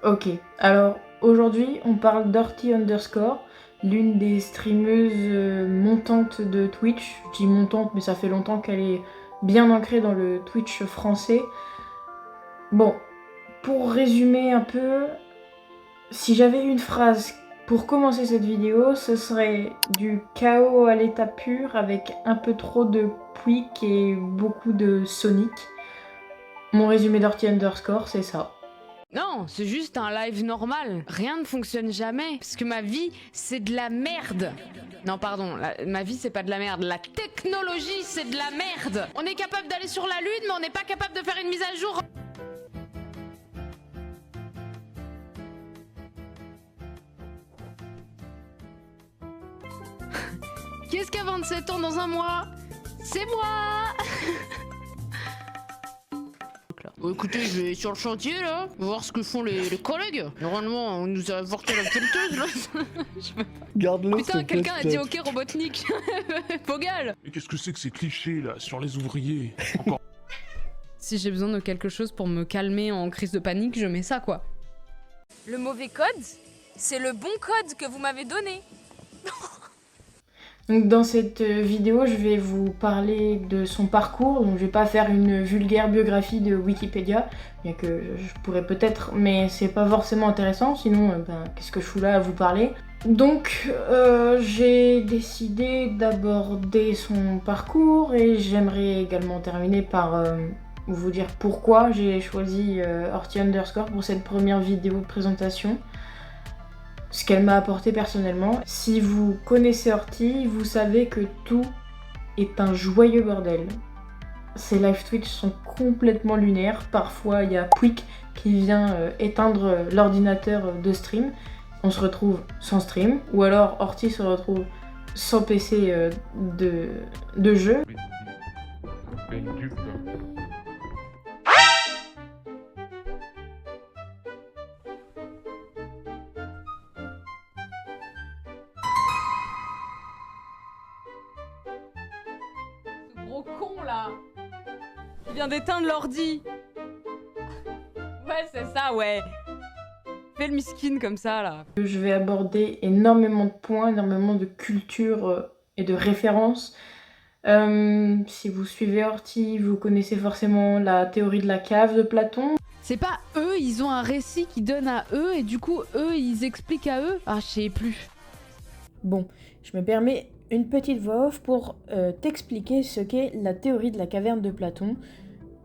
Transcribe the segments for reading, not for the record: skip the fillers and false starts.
Ok, alors aujourd'hui on parle d'Orty underscore, l'une des streameuses montantes de Twitch. Je dis montante mais ça fait longtemps qu'elle est bien ancrée dans le Twitch français. Bon, pour résumer un peu, si j'avais une phrase pour commencer cette vidéo, ce serait du chaos à l'état pur avec un peu trop de Pouic et beaucoup de Sonic. Mon résumé d'Orty underscore, c'est ça. Non, c'est juste un live normal. Rien ne fonctionne jamais. Parce que ma vie, c'est de la merde. Non, pardon, ma vie, c'est pas de la merde. La technologie, c'est de la merde. On est capable d'aller sur la Lune, mais on n'est pas capable de faire une mise à jour. Qu'est-ce qu'a 27 ans dans un mois? C'est moi. Bon, écoutez, je vais sur le chantier là, voir ce que font les collègues. Normalement, on nous a avorté la pelleteuse là. Garde-le. Putain, quelqu'un a dit ok Robotnik. Pogal. Mais qu'est-ce que c'est que ces clichés là sur les ouvriers? Encore. Si j'ai besoin de quelque chose pour me calmer en crise de panique, je mets ça quoi. Le mauvais code, c'est le bon code que vous m'avez donné. Donc dans cette vidéo, je vais vous parler de son parcours. Donc je vais pas faire une vulgaire biographie de Wikipédia, bien que je pourrais peut-être, mais c'est pas forcément intéressant, sinon qu'est-ce que je fous là à vous parler? Donc j'ai décidé d'aborder son parcours et j'aimerais également terminer par vous dire pourquoi j'ai choisi Orty underscore pour cette première vidéo de présentation. Ce qu'elle m'a apporté personnellement. Si vous connaissez Orty, vous savez que tout est un joyeux bordel. Ses live Twitch sont complètement lunaires. Parfois, il y a Pouic qui vient éteindre l'ordinateur de stream. On se retrouve sans stream. Ou alors Orty se retrouve sans PC de jeu. Gros con là. Il vient d'éteindre l'ordi. Ouais, c'est ça, ouais. Fais le miskin comme ça là. Je vais aborder énormément de points, énormément de culture et de références. Si vous suivez Orty, vous connaissez forcément la théorie de la cave de Platon. C'est pas eux, ils ont un récit qui donne à eux et du coup eux ils expliquent à eux. Ah, je sais plus. Bon, je me permets une petite voix off pour t'expliquer ce qu'est la théorie de la caverne de Platon.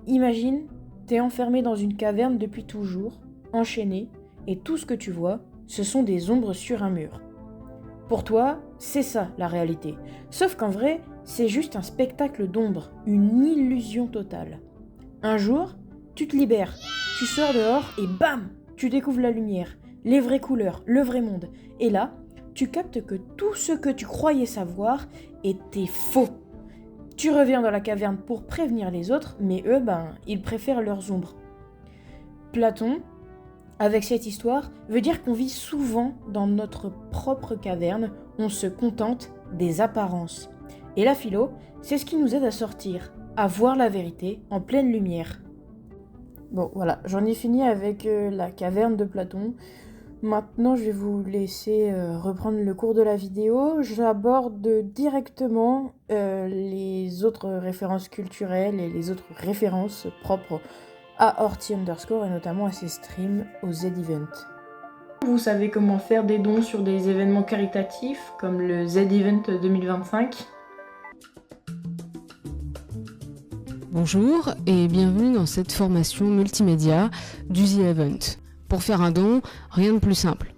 Imagine, t'es enfermé dans une caverne depuis toujours, enchaîné, et tout ce que tu vois, ce sont des ombres sur un mur. Pour toi, c'est ça la réalité. Sauf qu'en vrai, c'est juste un spectacle d'ombres, une illusion totale. Un jour, tu te libères, tu sors dehors et bam, tu découvres la lumière, les vraies couleurs, le vrai monde. Et là, tu captes que tout ce que tu croyais savoir était faux. Tu reviens dans la caverne pour prévenir les autres, mais eux, ils préfèrent leurs ombres. Platon, avec cette histoire, veut dire qu'on vit souvent dans notre propre caverne, on se contente des apparences. Et la philo, c'est ce qui nous aide à sortir, à voir la vérité en pleine lumière. Bon, voilà, j'en ai fini avec la caverne de Platon. Maintenant, je vais vous laisser reprendre le cours de la vidéo. J'aborde directement les autres références culturelles et les autres références propres à Orty underscore et notamment à ses streams au Z-Event. Vous savez comment faire des dons sur des événements caritatifs comme le Z-Event 2025. Bonjour et bienvenue dans cette formation multimédia du The Event. Pour faire un don, rien de plus simple.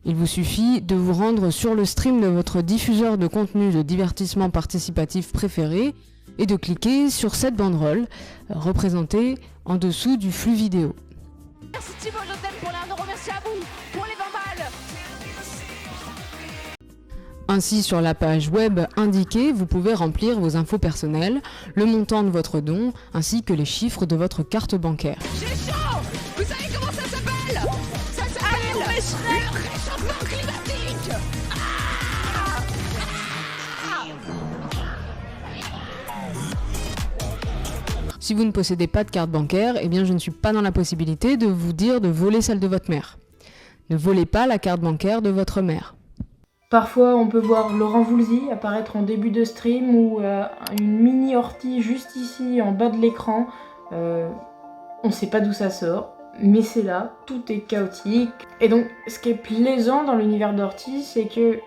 Il vous suffit de vous rendre sur le stream de votre diffuseur de contenu de divertissement participatif préféré et de cliquer sur cette banderole représentée en dessous du flux vidéo. Merci Thibaut, je t'aime pour les 1 €, merci à vous pour les 20 balles. Ainsi, sur la page web indiquée, vous pouvez remplir vos infos personnelles, le montant de votre don, ainsi que les chiffres de votre carte bancaire. J'ai chaud. Vous savez comment ça s'appelle? Ça s'appelle le réchauffement climatique. Si vous ne possédez pas de carte bancaire, eh bien je ne suis pas dans la possibilité de vous dire de voler celle de votre mère. Ne volez pas la carte bancaire de votre mère. Parfois, on peut voir Laurent Voulzy apparaître en début de stream ou une mini ortie juste ici en bas de l'écran. On sait pas d'où ça sort, mais c'est là, tout est chaotique. Et donc, ce qui est plaisant dans l'univers d'Ortie, c'est que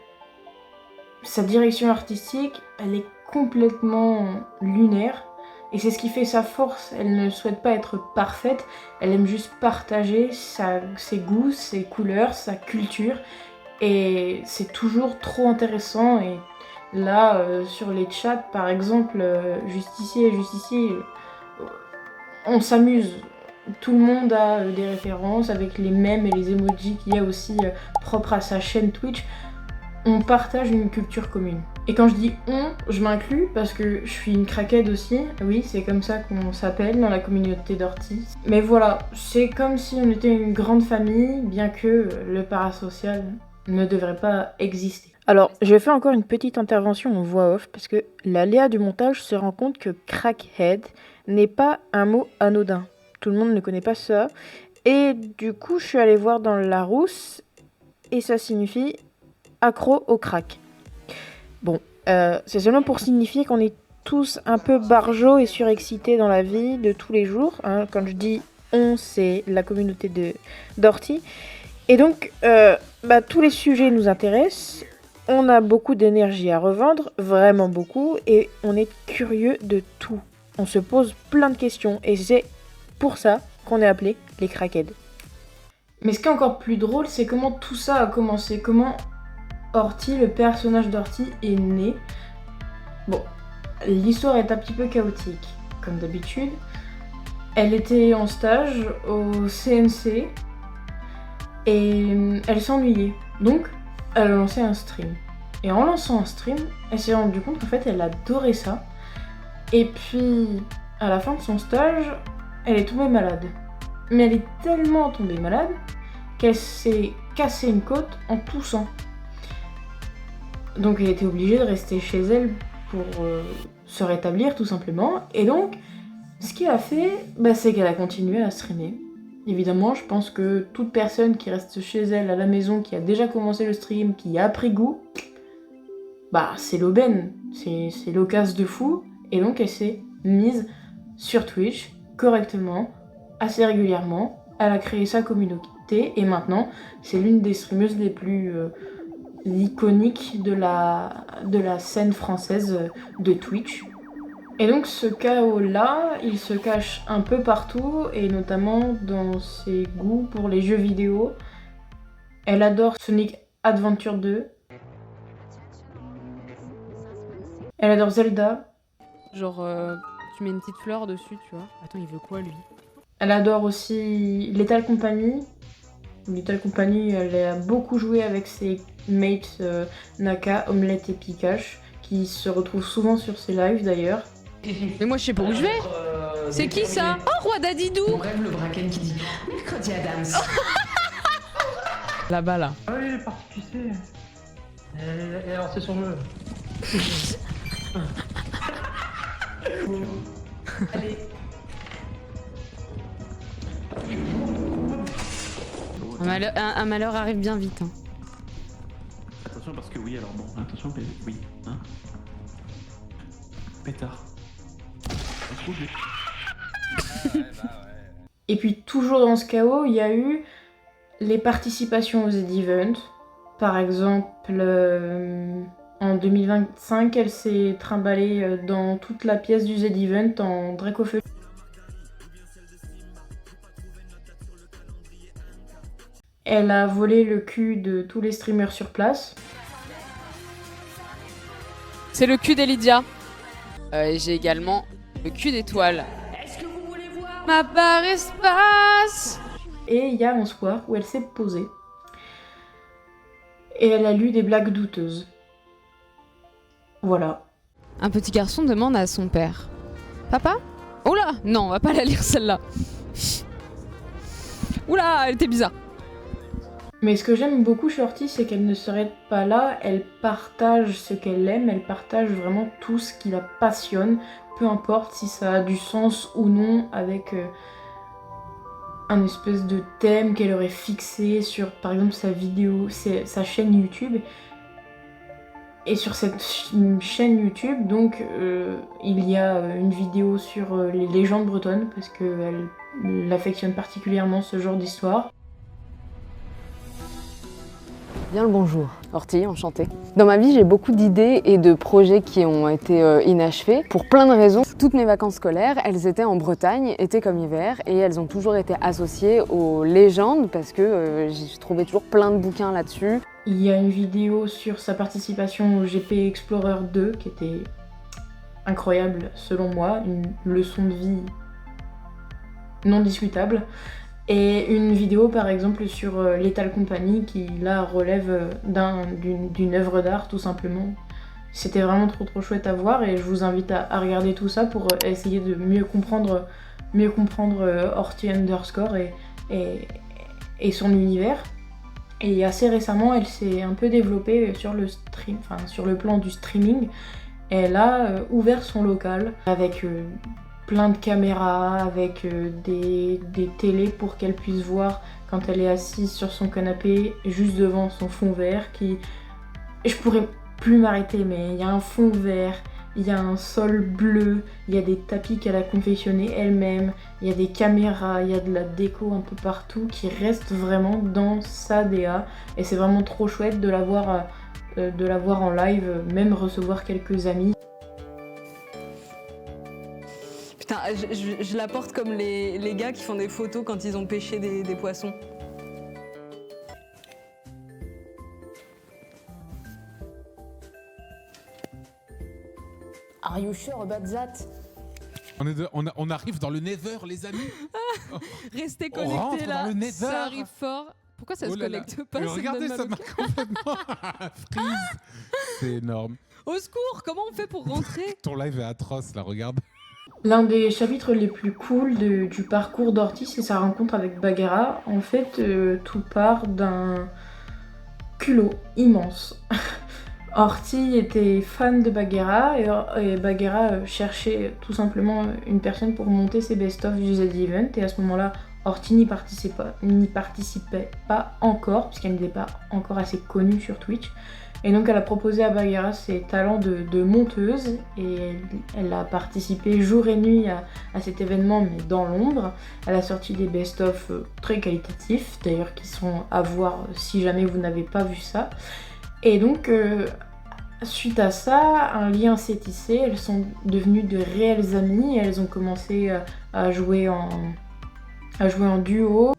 sa direction artistique, elle est complètement lunaire. Et c'est ce qui fait sa force. Elle ne souhaite pas être parfaite, elle aime juste partager ses goûts, ses couleurs, sa culture. Et c'est toujours trop intéressant. Et là, sur les chats, par exemple, Justicier, on s'amuse. Tout le monde a des références avec les mèmes et les emojis qu'il y a aussi propres à sa chaîne Twitch. On partage une culture commune. Et quand je dis on, je m'inclus parce que je suis une craquette aussi. Oui, c'est comme ça qu'on s'appelle dans la communauté d'Ortie. Mais voilà, c'est comme si on était une grande famille, bien que le parasocial ne devrait pas exister. Alors, je fais encore une petite intervention en voix off parce que l'aléa du montage se rend compte que crackhead n'est pas un mot anodin. Tout le monde ne connaît pas ça. Et du coup, je suis allée voir dans le Larousse et ça signifie accro au crack. Bon, c'est seulement pour signifier qu'on est tous un peu barjots et surexcités dans la vie de tous les jours. Hein. Quand je dis on, c'est la communauté d'Ortie. Et donc, tous les sujets nous intéressent. On a beaucoup d'énergie à revendre, vraiment beaucoup, et on est curieux de tout. On se pose plein de questions, et c'est pour ça qu'on est appelé les crackheads. Mais ce qui est encore plus drôle, c'est comment tout ça a commencé, comment Ortie, le personnage d'Ortie, est né. Bon, l'histoire est un petit peu chaotique, comme d'habitude. Elle était en stage au CNC, et elle s'ennuyait. Donc, elle a lancé un stream. Et en lançant un stream, elle s'est rendue compte qu'en fait, elle adorait ça. Et puis, à la fin de son stage, elle est tombée malade. Mais elle est tellement tombée malade qu'elle s'est cassé une côte en toussant. Donc, elle était obligée de rester chez elle pour se rétablir, tout simplement. Et donc, ce qu'elle a fait, c'est qu'elle a continué à streamer. Évidemment, je pense que toute personne qui reste chez elle à la maison, qui a déjà commencé le stream, qui a pris goût, c'est l'aubaine, c'est l'occasion de fou. Et donc elle s'est mise sur Twitch correctement, assez régulièrement. Elle a créé sa communauté et maintenant c'est l'une des streameuses les plus iconiques de la scène française de Twitch. Et donc ce chaos-là, il se cache un peu partout, et notamment dans ses goûts pour les jeux vidéo. Elle adore Sonic Adventure 2. Elle adore Zelda. Genre, tu mets une petite fleur dessus, tu vois. Attends, il veut quoi, lui? Elle adore aussi Lethal Company. Lethal Company, elle a beaucoup joué avec ses mates Naka, Omelette et Pikachu, qui se retrouvent souvent sur ses lives d'ailleurs. Mais moi je sais pas où je vais. C'est qui ça? Oh, Roi Dadidou. Mon rêve, le bracken qui dit mercredi Adams. Là-bas, là. Ah oui, il est parti pisser. Et alors, c'est son nœud. Allez. Un malheur arrive bien vite. Hein. Attention parce que oui, alors bon, attention, oui, hein. Pétard. Et puis toujours dans ce chaos, il y a eu les participations aux Z-Events. Par exemple, en 2025, elle s'est trimballée dans toute la pièce du Z-Event en Dracofeu. Elle a volé le cul de tous les streamers sur place. C'est le cul d'Elydia. J'ai également le cul d'étoile. Est-ce que vous voulez voir Ma barre espace. Et il y a un soir où elle s'est posée. Et elle a lu des blagues douteuses. Voilà. Un petit garçon demande à son père. Papa? Oula! Non, on va pas la lire celle-là. Oula, elle était bizarre. Mais ce que j'aime beaucoup chez Ortie, c'est qu'elle ne s'arrête pas là, elle partage ce qu'elle aime, elle partage vraiment tout ce qui la passionne, peu importe si ça a du sens ou non avec un espèce de thème qu'elle aurait fixé sur par exemple sa vidéo, sa chaîne YouTube. Et sur cette chaîne YouTube, donc, il y a une vidéo sur les légendes bretonnes, parce qu'elle affectionne particulièrement ce genre d'histoire. Bien le bonjour. Horty, enchantée. Dans ma vie, j'ai beaucoup d'idées et de projets qui ont été inachevés pour plein de raisons. Toutes mes vacances scolaires, elles étaient en Bretagne, été comme hiver, et elles ont toujours été associées aux légendes parce que j'ai trouvé toujours plein de bouquins là-dessus. Il y a une vidéo sur sa participation au GP Explorer 2 qui était incroyable selon moi, une leçon de vie non discutable. Et une vidéo par exemple sur Lethal Company qui là relève d'une œuvre d'art tout simplement. C'était vraiment trop chouette à voir et je vous invite à regarder tout ça pour essayer de mieux comprendre Horty Underscore et son univers. Et assez récemment elle s'est un peu développée sur le plan du streaming. Elle a ouvert son local avec plein de caméras, avec des télés pour qu'elle puisse voir quand elle est assise sur son canapé, juste devant son fond vert qui... Je pourrais plus m'arrêter, mais il y a un fond vert, il y a un sol bleu, il y a des tapis qu'elle a confectionnés elle-même, il y a des caméras, il y a de la déco un peu partout qui reste vraiment dans sa DA. Et c'est vraiment trop chouette de la voir en live, même recevoir quelques amis. Putain, je la porte comme les gars qui font des photos quand ils ont pêché des poissons. Are you sure about that? On arrive dans le Nether, les amis. Restez On rentre connectés là, dans le Nether. ça arrive fort. Pourquoi ça se connecte pas? Regardez, ça m'a complètement freeze. C'est énorme. Au secours, comment on fait pour rentrer? Ton live est atroce là, regarde. L'un des chapitres les plus cool du parcours d'Horty, c'est sa rencontre avec Bagheera. En fait, tout part d'un culot immense. Horty était fan de Bagheera et Bagheera cherchait tout simplement une personne pour monter ses best-of du Z-Event. Et à ce moment-là, Horty n'y participait pas encore, puisqu'elle n'était pas encore assez connue sur Twitch. Et donc elle a proposé à Bagheera ses talents de monteuse et elle a participé jour et nuit à cet événement mais dans l'ombre. Elle a sorti des best-of très qualitatifs d'ailleurs qui sont à voir si jamais vous n'avez pas vu ça. Et donc suite à ça, un lien s'est tissé, elles sont devenues de réelles amies, elles ont commencé à jouer en duo.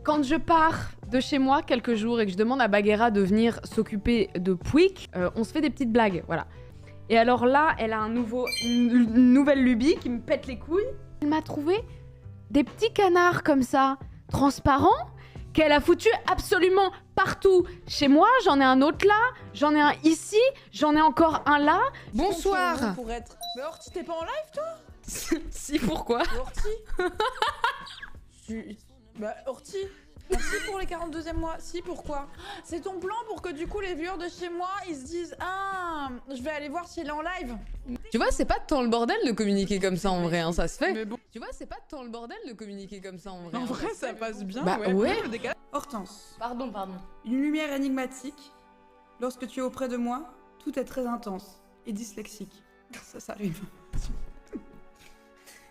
Quand je pars de chez moi quelques jours et que je demande à Bagheera de venir s'occuper de Pouic, on se fait des petites blagues, voilà. Et alors là, elle a une nouvelle lubie qui me pète les couilles. Elle m'a trouvé des petits canards comme ça, transparents, qu'elle a foutu absolument partout. Chez moi, j'en ai un autre là, j'en ai un ici, j'en ai encore un là. Bonsoir. Mais Horty, t'es pas en live toi? Si, pourquoi? Horty Bah Horty, merci pour les 42e mois. Si, pourquoi? C'est ton plan pour que du coup les viewers de chez moi ils se disent ah, je vais aller voir si elle est en live. Tu vois, c'est pas tant le bordel de communiquer comme ça en vrai, hein, ça se fait. Mais bon. Tu vois, c'est pas tant le bordel de communiquer comme ça en vrai. En vrai ça passe bien. Bah ouais. Hortense, Pardon. une lumière énigmatique. Lorsque tu es auprès de moi, tout est très intense et dyslexique. Ça arrive.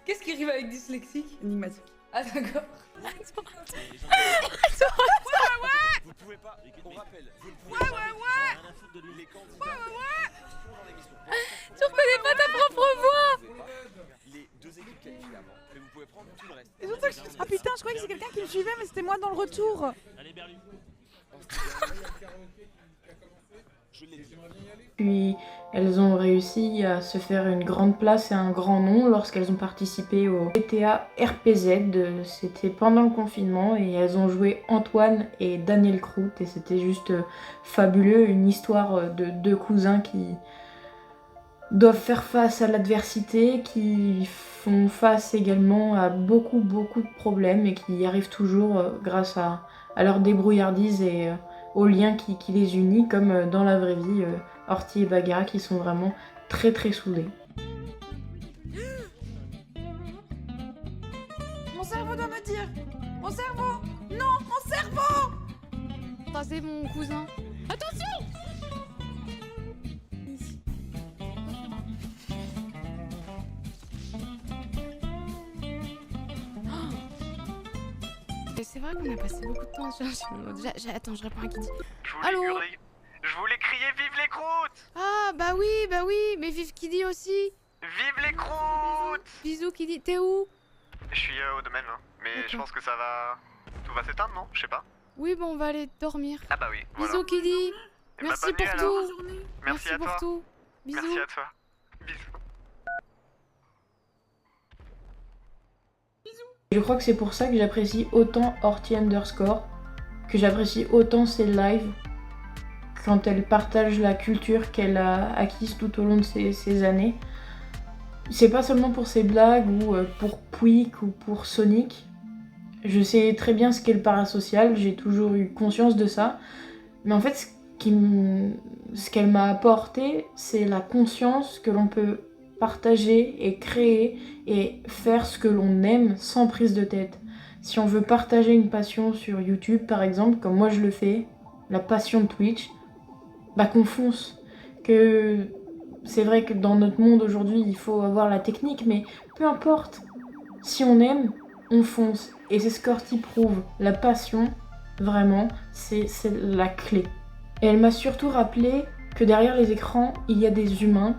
Qu'est-ce qui arrive avec dyslexique? Énigmatique. Ah d'accord. Vous pouvez pas, on rappelle, vous ne pouvez pas rien à foutre de lui. Les candidats Tu reconnais pas ta propre voix? les deux équipes qualifiées avant, mais vous pouvez prendre tout le reste. Et surtout que... Ah putain, je croyais que c'est quelqu'un qui me suivait, mais c'était moi dans le retour. Allez Berlu. Je l'ai dit. Puis elles ont réussi à se faire une grande place et un grand nom lorsqu'elles ont participé au GTA RPZ. C'était pendant le confinement et elles ont joué Antoine et Daniel Croûte et c'était juste fabuleux, une histoire de deux cousins qui doivent faire face à l'adversité, qui font face également à beaucoup de problèmes et qui y arrivent toujours grâce à leur débrouillardise et aux liens qui les unit, comme dans la vraie vie, Horty et Bagheera qui sont vraiment très soudés. Mon cerveau doit me dire Mon cerveau. Non, mon cerveau. Ça, c'est mon cousin. Attention! Et c'est vrai qu'on a passé beaucoup de temps sur le mode. Attends, je réponds à qui dit. Allô? Je voulais crier vive les croûtes. Ah, bah oui, mais vive Kiddy aussi. Vive les croûtes. Bisous Kiddy, t'es où? Je suis au domaine, hein. Mais je D'accord. pense que ça va... Tout va s'éteindre, non? Je sais pas. Oui, bon, on va aller dormir. Ah bah oui, voilà. Bisous Kiddy. Eh bah, Merci bonne nuit, pour alors. tout. Merci à pour toi. tout. Bisous. Merci à toi. Bisous. Je crois que c'est pour ça que j'apprécie autant Horty underscore, que j'apprécie autant ses lives quand elle partage la culture qu'elle a acquise tout au long de ces années. C'est pas seulement pour ses blagues ou pour Pouic ou pour Sonic. Je sais très bien ce qu'est le parasocial, j'ai toujours eu conscience de ça. Mais en fait, ce qu'elle m'a apporté, c'est la conscience que l'on peut partager et créer et faire ce que l'on aime sans prise de tête. Si on veut partager une passion sur YouTube, par exemple, comme moi je le fais, la passion de Twitch, bah qu'on fonce. Que c'est vrai que dans notre monde aujourd'hui, il faut avoir la technique, mais peu importe. Si on aime, on fonce. Et c'est ce qu'Horty prouve. La passion, vraiment, c'est la clé. Et elle m'a surtout rappelé que derrière les écrans, il y a des humains,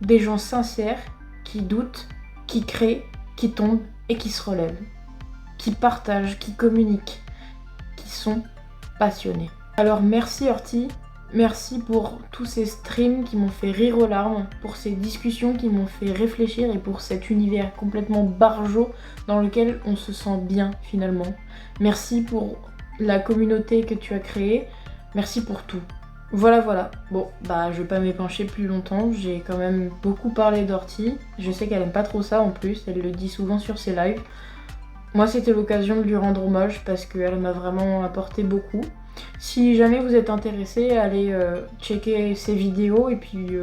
des gens sincères, qui doutent, qui créent, qui tombent et qui se relèvent. Qui partagent, qui communiquent, qui sont passionnés. Alors merci Horty, merci pour tous ces streams qui m'ont fait rire aux larmes, pour ces discussions qui m'ont fait réfléchir et pour cet univers complètement barjot dans lequel on se sent bien finalement. Merci pour la communauté que tu as créée, merci pour tout. Voilà. Bon, bah je vais pas m'épancher plus longtemps, j'ai quand même beaucoup parlé d'Horty. Je sais qu'elle aime pas trop ça en plus, elle le dit souvent sur ses lives. Moi c'était l'occasion de lui rendre hommage parce qu'elle m'a vraiment apporté beaucoup. Si jamais vous êtes intéressé, allez checker ses vidéos et puis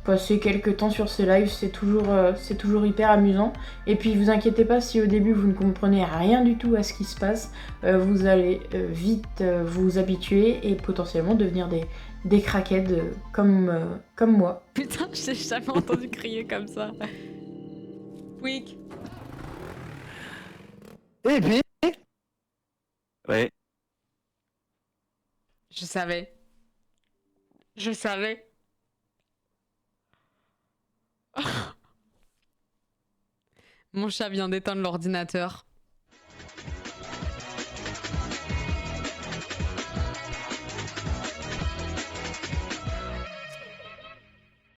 passer quelques temps sur ses lives, c'est toujours hyper amusant. Et puis vous inquiétez pas si au début vous ne comprenez rien du tout à ce qui se passe, vous allez vite vous habituer et potentiellement devenir des crackheads comme moi. Putain, j'ai jamais entendu crier comme ça. Pouic. Eh bien... Ouais. Je savais. Mon chat vient d'éteindre l'ordinateur.